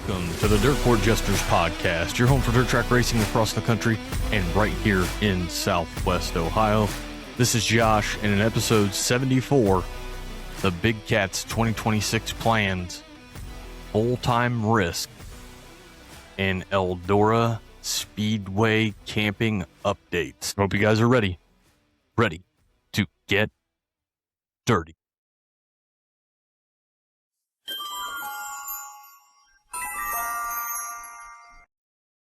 Welcome to the Dirt Court Jesters podcast, your home for dirt track racing across the country and right here in Southwest Ohio. This is Josh, and in episode 74, the Big Cats 2026 plans, full-time risk, and Eldora Speedway camping updates. Hope you guys are ready to get dirty.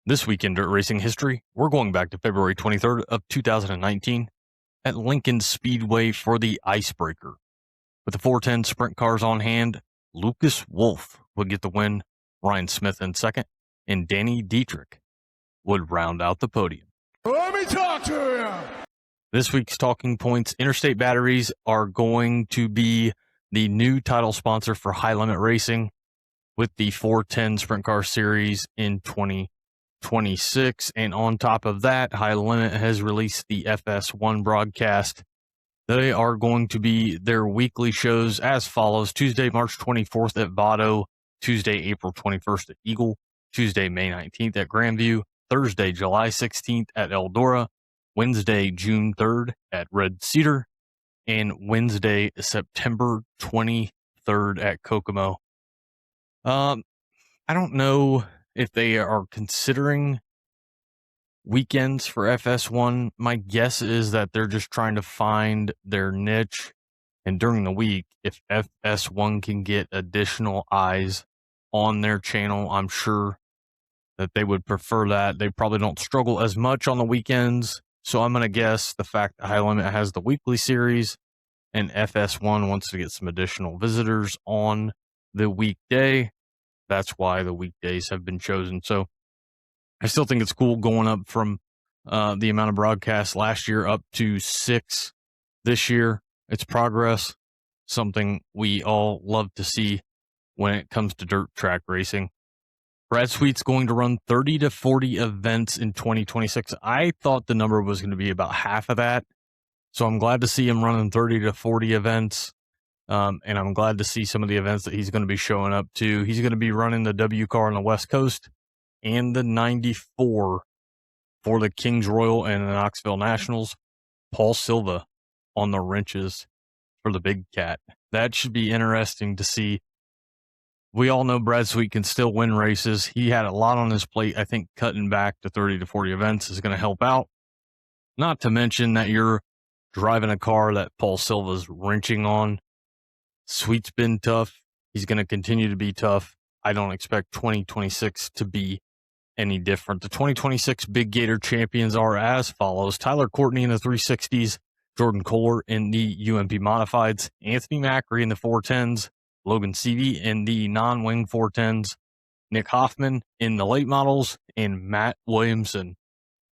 This week in dirt racing history, we're going back to February 23rd of 2019 at Lincoln Speedway for the Icebreaker. With the 410 sprint cars on hand, Lucas Wolf would get the win, Ryan Smith in second, and Danny Dietrich would round out the podium. Let me talk to you. This week's talking points: Interstate Batteries are going to be the new title sponsor for High Limit Racing with the 410 Sprint Car Series in 2026. And on top of that, High Limit has released the FS1 broadcast. They are going to be their weekly shows as follows: Tuesday, March 24th at Vado, Tuesday, April 21st at Eagle, Tuesday, May 19th at Grandview, Thursday, July 16th at Eldora, Wednesday, June 3rd at Red Cedar, and Wednesday, September 23rd at Kokomo. I don't know if they are considering weekends for FS1. My guess is that they're just trying to find their niche. And during the week, if FS1 can get additional eyes on their channel, I'm sure that they would prefer that. They probably don't struggle as much on the weekends. So I'm going to guess the fact that High Limit has the weekly series and FS1 wants to get some additional visitors on the weekday. That's why the weekdays have been chosen. So I still think it's cool going up from the amount of broadcasts last year up to 6 this year. It's progress, something we all love to see when it comes to dirt track racing. Brad Sweet's going to run 30 to 40 events in 2026. I thought the number was going to be about half of that. So I'm glad to see him running 30 to 40 events. And I'm glad to see some of the events that he's going to be showing up to. He's going to be running the W car on the West Coast and the 94 for the Kings Royal and the Knoxville Nationals. Paul Silva on the wrenches for the Big Cat. That should be interesting to see. We all know Brad Sweet can still win races. He had a lot on his plate. I think cutting back to 30 to 40 events is going to help out. Not to mention that you're driving a car that Paul Silva's wrenching on. Sweet's been tough. He's going to continue to be tough. I don't expect 2026 to be any different. The 2026 Big Gator champions are as follows: Tyler Courtney in the 360s, Jordan Kohler in the UMP Modifieds, Anthony Macri in the 410s, Logan Seavey in the non-wing 410s, Nick Hoffman in the late models, and Matt Williamson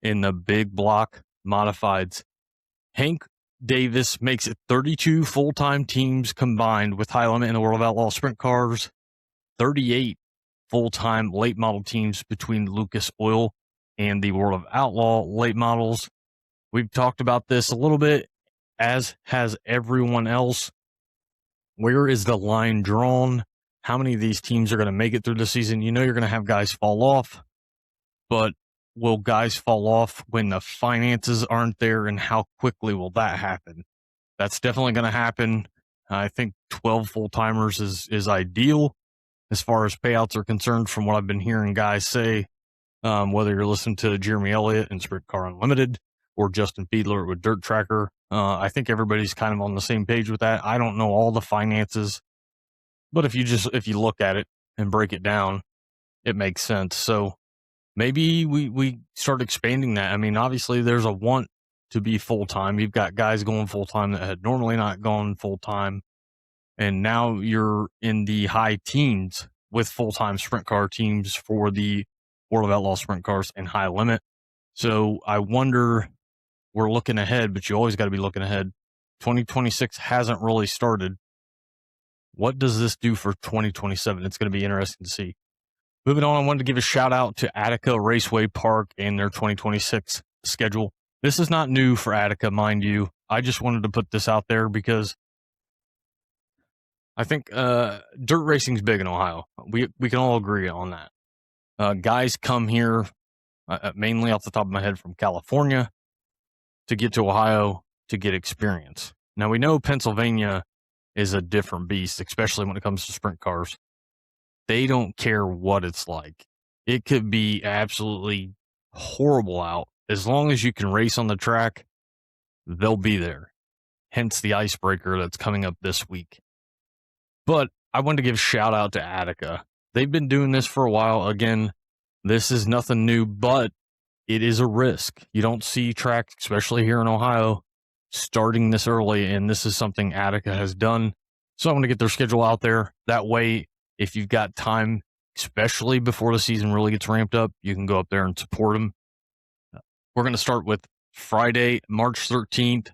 in the big block modifieds. Hank Davis makes it 32 full-time teams combined with High Limit and the World of Outlaw Sprint Cars, 38 full-time late model teams between Lucas Oil and the World of Outlaw late models. We've talked about this a little bit, as has everyone else. Where is the line drawn? How many of these teams are going to make it through the season? You know you're going to have guys fall off, but will guys fall off when the finances aren't there, and how quickly will that happen? That's definitely going to happen. I think 12 full-timers is ideal as far as payouts are concerned from what I've been hearing guys say, whether you're listening to Jeremy Elliott and Sprint Car Unlimited or Justin Fiedler with Dirt Tracker. I think everybody's kind of on the same page with that. I don't know all the finances, but if you look at it and break it down, it makes sense. So maybe we start expanding that. I mean, obviously there's a want to be full-time. You've got guys going full-time that had normally not gone full-time, and now you're in the high teens with full-time sprint car teams for the World of Outlaw Sprint Cars and High Limit. So I wonder, we're looking ahead, but you always got to be looking ahead. 2026 hasn't really started. What does this do for 2027? It's going to be interesting to see. Moving on, I wanted to give a shout out to Attica Raceway Park and their 2026 schedule. This is not new for Attica, mind you. I just wanted to put this out there because I think dirt racing's big in Ohio. We can all agree on that. Guys come here mainly off the top of my head from California to get to Ohio to get experience. Now we know Pennsylvania is a different beast, especially when it comes to sprint cars. They don't care what it's like. It could be absolutely horrible out. As long as you can race on the track, they'll be there. Hence the icebreaker that's coming up this week. But I want to give a shout out to Attica. They've been doing this for a while. Again, this is nothing new, but it is a risk. You don't see tracks, especially here in Ohio, starting this early, and this is something Attica has done. So I want to get their schedule out there. That way, if you've got time, especially before the season really gets ramped up, you can go up there and support them. We're going to start with Friday, March 13th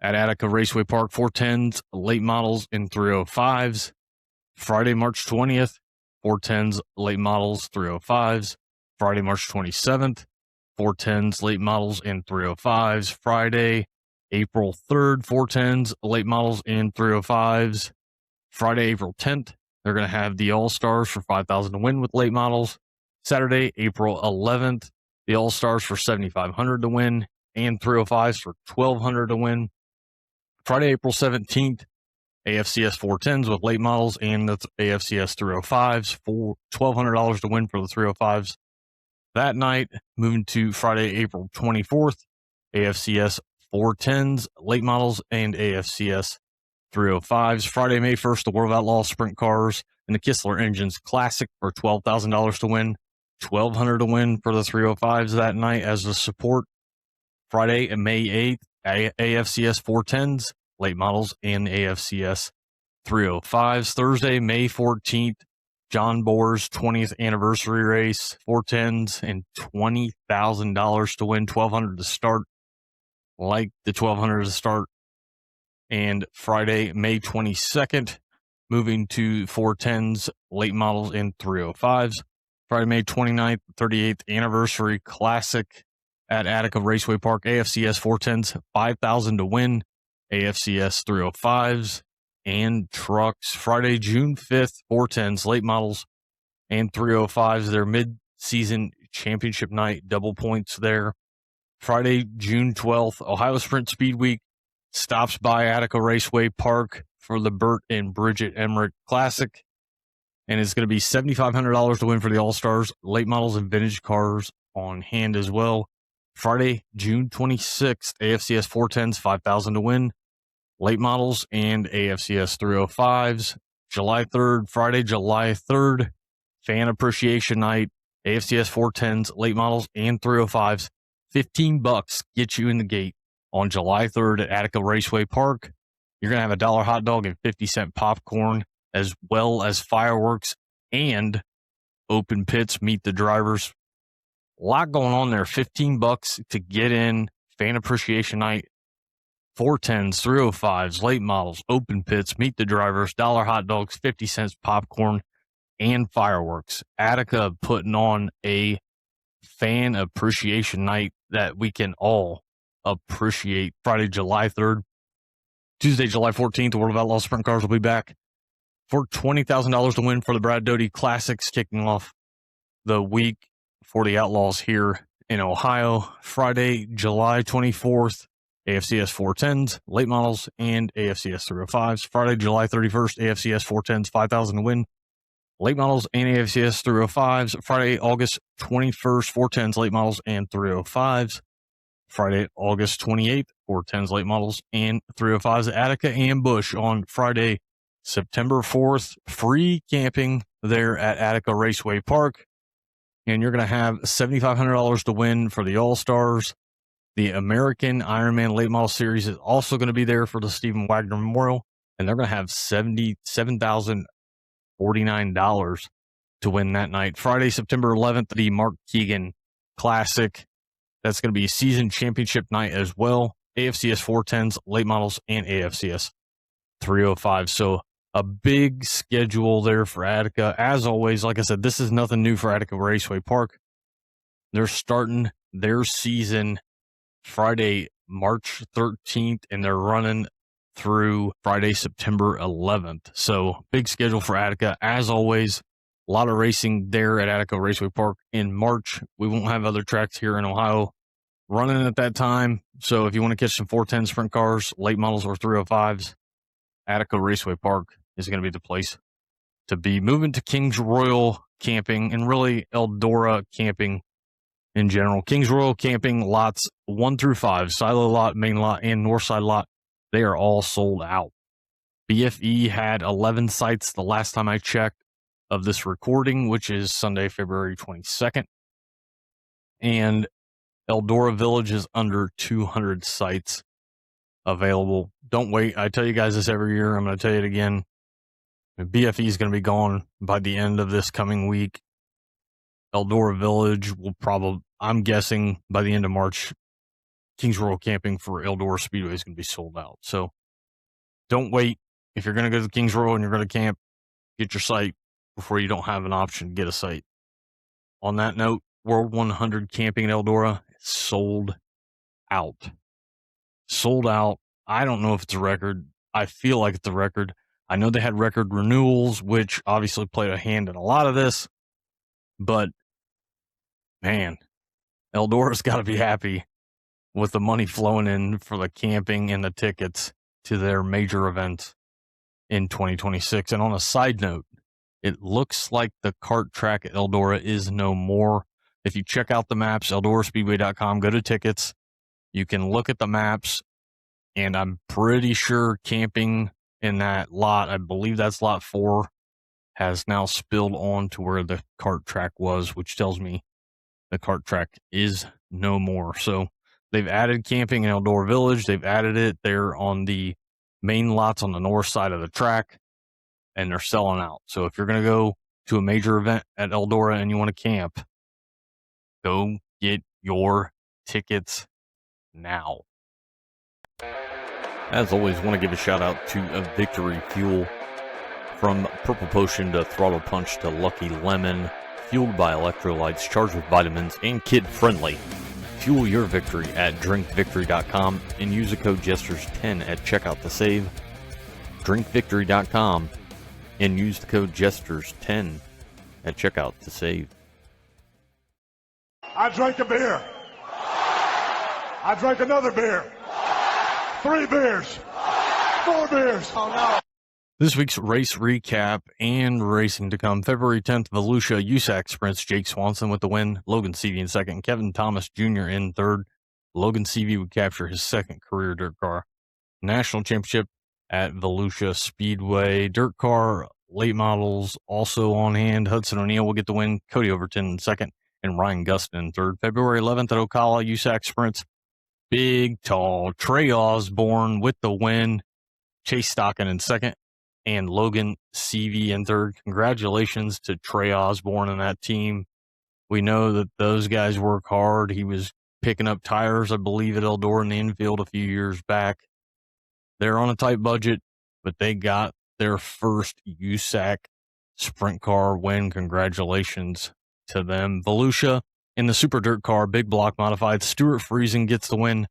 at Attica Raceway Park, 410s, late models, and 305s. Friday, March 20th, 410s, late models, 305s. Friday, March 27th, 410s, late models, and 305s. Friday, April 3rd, 410s, late models, and 305s. Friday, April 10th, they're going to have the All-Stars for $5,000 to win with late models. Saturday, April 11th, the All-Stars for $7,500 to win and 305s for $1,200 to win. Friday, April 17th, AFCS 410s with late models and the AFCS 305s for $1,200 to win for the 305s. That night, moving to Friday, April 24th, AFCS 410s, late models, and AFCS 305s. Friday, May 1st, the World of Outlaws Sprint Cars and the Kistler Engines Classic for $12,000 to win, $1,200 to win for the 305s that night as the support. Friday, May 8th, AFCS 410s, late models, and AFCS 305s. Thursday, May 14th, John Boer's 20th anniversary race, 410s, and $20,000 to win, $1,200 to start. Like the $1,200 to start. And Friday, May 22nd, moving to 410s, late models, and 305s. Friday, May 29th, 38th anniversary classic at Attica Raceway Park, AFCS 410s, $5,000 to win, AFCS 305s, and trucks. Friday, June 5th, 410s, late models, and 305s, their mid-season championship night, double points there. Friday, June 12th, Ohio Sprint Speed Week stops by Attica Raceway Park for the Burt and Bridget Emmerich Classic. And it's going to be $7,500 to win for the All-Stars, late models, and vintage cars on hand as well. Friday, June 26th, AFCS 410s, $5,000 to win, late models, and AFCS 305s. July 3rd, Friday, July 3rd, Fan Appreciation Night, AFCS 410s, late models, and 305s. $15 gets you in the gate on July 3rd at Attica Raceway Park. You're going to have a $1 hot dog and 50-cent popcorn, as well as fireworks and open pits, meet the drivers. A lot going on there. $15 to get in. Fan Appreciation Night, 410s, 305s, late models, open pits, meet the drivers, $1 hot dogs, 50 cents popcorn, and fireworks. Attica putting on a fan appreciation night that we can all appreciate. Friday, July 3rd. Tuesday, July 14th, the World of Outlaws Sprint Cars will be back for $20,000 to win for the Brad Doty Classics, kicking off the week for the Outlaws here in Ohio. Friday, July 24th, AFCS 410s, late models, and AFCS 305s. Friday, July 31st, AFCS 410s, $5,000 to win, late models, and AFCS 305s. Friday, August 21st, 410s, late models, and 305s. Friday, August 28th, 410s, late models, and 305s. Attica and Busch on Friday, September 4th. Free camping there at Attica Raceway Park. And you're going to have $7,500 to win for the All-Stars. The American Ironman Late Model Series is also going to be there for the Stephen Wagner Memorial. And they're going to have $77,049 to win that night. Friday, September 11th, the Mark Keegan Classic. That's going to be a season championship night as well. AFCS 410s, late models, and AFCS 305. So a big schedule there for Attica. As always, like I said, this is nothing new for Attica Raceway Park. They're starting their season Friday, March 13th, and they're running through Friday, September 11th. So big schedule for Attica. As always, a lot of racing there at Attica Raceway Park in March. We won't have other tracks here in Ohio running at that time. So if you want to catch some 410 sprint cars, late models, or 305s, Attica Raceway Park is going to be the place to be. Moving to Kings Royal Camping and really Eldora Camping in general. Kings Royal Camping lots 1 through 5, silo lot, main lot, and north side lot, they are all sold out. BFE had 11 sites the last time I checked of this recording, which is Sunday, February 22nd. And Eldora Village is under 200 sites available. Don't wait. I tell you guys this every year. I'm going to tell you it again. BFE is going to be gone by the end of this coming week. Eldora Village will probably, I'm guessing, by the end of March, Kings Royal Camping for Eldora Speedway is going to be sold out. So don't wait. If you're going to go to Kings Royal and you're going to camp, get your site before you don't have an option to get a site. On that note, World 100 Camping in Eldora is sold out. Sold out. I don't know if it's a record. I feel like it's a record. I know they had record renewals, which obviously played a hand in a lot of this. But, man, Eldora's got to be happy with the money flowing in for the camping and the tickets to their major events in 2026. And on a side note, it looks like the kart track at Eldora is no more. If you check out the maps, EldoraSpeedway.com, go to tickets. You can look at the maps, and I'm pretty sure camping in that lot, I believe that's lot 4, has now spilled on to where the kart track was, which tells me the kart track is no more. So they've added camping in Eldora Village. They've added it there on the main lots on the north side of the track, and they're selling out. So if you're going to go to a major event at Eldora and you want to camp, go get your tickets now. As always, want to give a shout out to a Victory Fuel. From Purple Potion to Throttle Punch to Lucky Lemon, fueled by electrolytes, charged with vitamins, and kid-friendly. Fuel your victory at drinkvictory.com and use the code GESTURES10 at checkout to save. Drinkvictory.com and use the code GESTURES10 at checkout to save. I drank a beer. I drank another beer. 3 beers. 4 beers. Oh, no. This week's race recap and racing to come. February 10th, Volusia USAC sprints. Jake Swanson with the win. Logan Seavey in second. Kevin Thomas Jr. in third. Logan Seavey would capture his second career dirt car national championship at Volusia Speedway. Dirt car late models also on hand. Hudson O'Neill will get the win. Cody Overton in second. And Ryan Gustin in third. February 11th at Ocala USAC sprints. Big, tall Trey Osborne with the win. Chase Stockin in second. And Logan Seavey in third. Congratulations to Trey Osborne and that team. We know that those guys work hard. He was picking up tires, I believe, at Eldora in the infield a few years back. They're on a tight budget, but they got their first USAC sprint car win. Congratulations to them. Volusia in the Super Dirt car, big block modified. Stuart Friesen gets the win.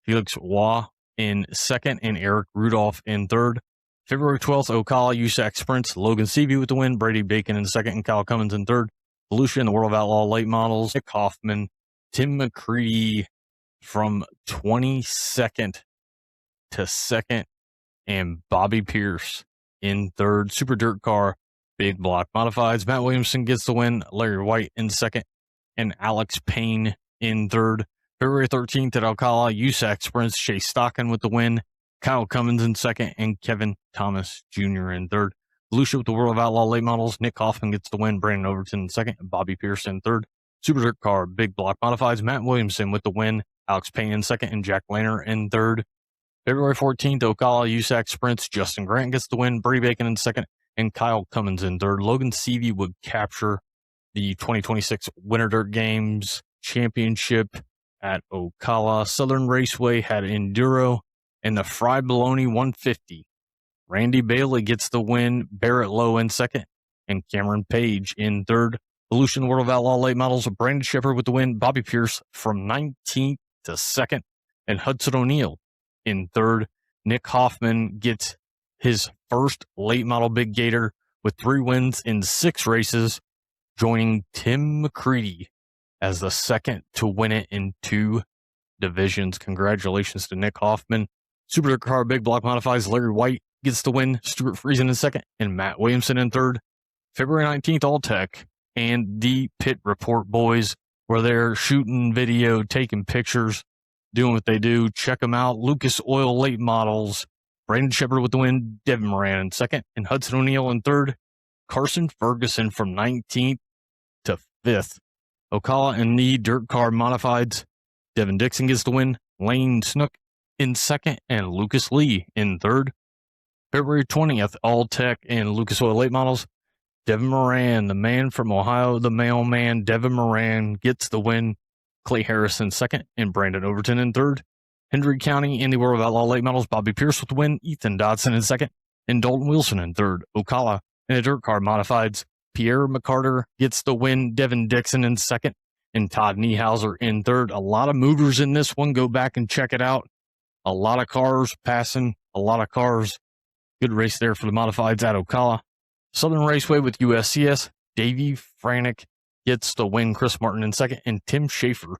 Felix Waugh in second and Eric Rudolph in third. February 12th, Ocala USAC sprints. Logan Seavey with the win. Brady Bacon in second and Kyle Cummins in third. Volusia in the World of Outlaw late models. Nick Hoffman, Tim McCready from 22nd to second, and Bobby Pierce in third. Super Dirt car, big block modifieds. Matt Williamson gets the win. Larry White in second, and Alex Payne in third. February 13th at Ocala USAC sprints. Chase Stockin with the win. Kyle Cummins in second, and Kevin Thomas Jr. in third. Volusia with the World of Outlaw late models. Nick Hoffman gets the win. Brandon Overton in second, and Bobby Pierce in third. Super Dirt car, big block modifieds. Matt Williamson with the win. Alex Payne in second, and Jack Lehner in third. February 14th, Ocala USAC sprints. Justin Grant gets the win. Brady Bacon in second, and Kyle Cummins in third. Logan Seavey would capture the 2026 Winter Dirt Games Championship at Ocala. Southern Raceway had Enduro and the Fry Baloney 150. Randy Bailey gets the win. Barrett Lowe in second, and Cameron Page in third. Volusia World of Outlaw late models. Brandon Shepard with the win. Bobby Pierce from 19th to second, and Hudson O'Neill in third. Nick Hoffman gets his first late model Big Gator with 3 wins in 6 races, joining Tim McCready as the second to win it in 2 divisions. Congratulations to Nick Hoffman. Supercar Big Block Modifieds, Larry White gets the win, Stuart Friesen in second, and Matt Williamson in third. February 19th, All Tech and the Pit Report boys, where they're shooting video, taking pictures, doing what they do. Check them out. Lucas Oil Late Models, Brandon Shepard with the win, Devin Moran in second, and Hudson O'Neill in third. Carson Ferguson from 19th to 5th. Ocala and the Dirt Car Modifieds, Devin Dixon gets the win, Lane Snook in second, and Lucas Lee in third. February 20th, All Tech and Lucas Oil Late Models, Devin Moran, the man from Ohio, the mailman, Devin Moran gets the win, Clay Harris in second, and Brandon Overton in third. Hendry County and the World of Outlaw Late Models, Bobby Pierce with the win, Ethan Dodson in second, and Dalton Wilson in third. Ocala and the Dirt Car Modifieds, Pierre McCarter gets the win, Devin Dixon in second, and Todd Niehauser in third. A lot of movers in this one. Go back and check it out. A lot of cars passing, a lot of cars. Good race there for the Modifieds at Ocala. Southern Raceway with USCS, Davey Franick gets the win, Chris Martin in second, and Tim Schaefer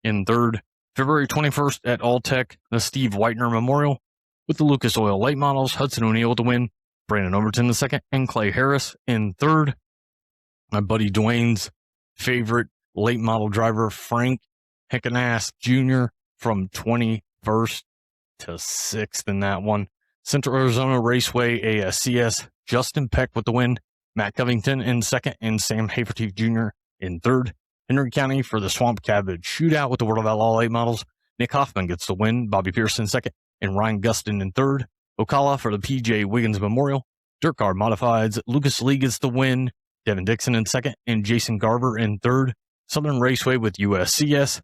in third. February 21st at All Tech, the Steve Whitener Memorial with the Lucas Oil Late Models, Hudson O'Neill with the win, Brandon Overton in second, and Clay Harris in third. My buddy Dwayne's favorite late model driver, Frank Heckenass Jr. from 21st to 6th in that one. Central Arizona Raceway ASCS, Justin Peck with the win, Matt Covington in second, and Sam Haferteef Jr. in third. Henry County for the Swamp Cabbage Shootout with the World of Outlaw Late Models, Nick Hoffman gets the win, Bobby Pierce in second, and Ryan Gustin in third. Ocala for the PJ Wiggins Memorial, Dirt Car Modifieds, Lucas Lee gets the win, Devin Dixon in second, and Jason Garver in third. Southern Raceway with USCS,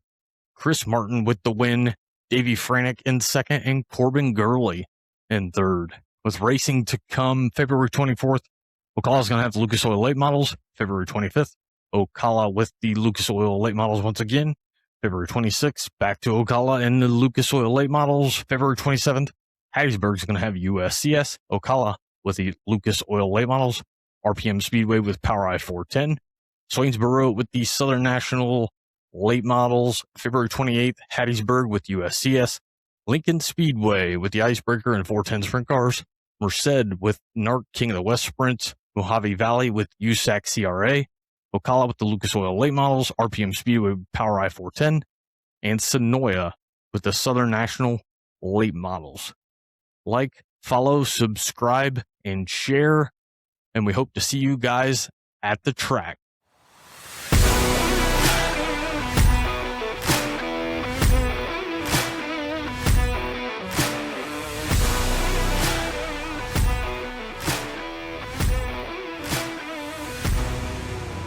Chris Martin with the win, Davey Franick in second, and Corbin Gurley in third. With racing to come, February 24th, Ocala's going to have the Lucas Oil Late Models. February 25th, Ocala with the Lucas Oil Late Models once again. February 26th, back to Ocala and the Lucas Oil Late Models. February 27th, Hattiesburg's going to have USCS. Ocala with the Lucas Oil Late Models. RPM Speedway with Power I-410. Swainsboro with the Southern National Late Models. February 28th, Hattiesburg with USCS. Lincoln Speedway with the Icebreaker and 410 Sprint Cars. Merced with NARC King of the West Sprints. Mojave Valley with USAC CRA. Ocala with the Lucas Oil Late Models. RPM Speedway with Power I-410. And Sonoya with the Southern National Late Models. Like, follow, subscribe, and share. And we hope to see you guys at the track.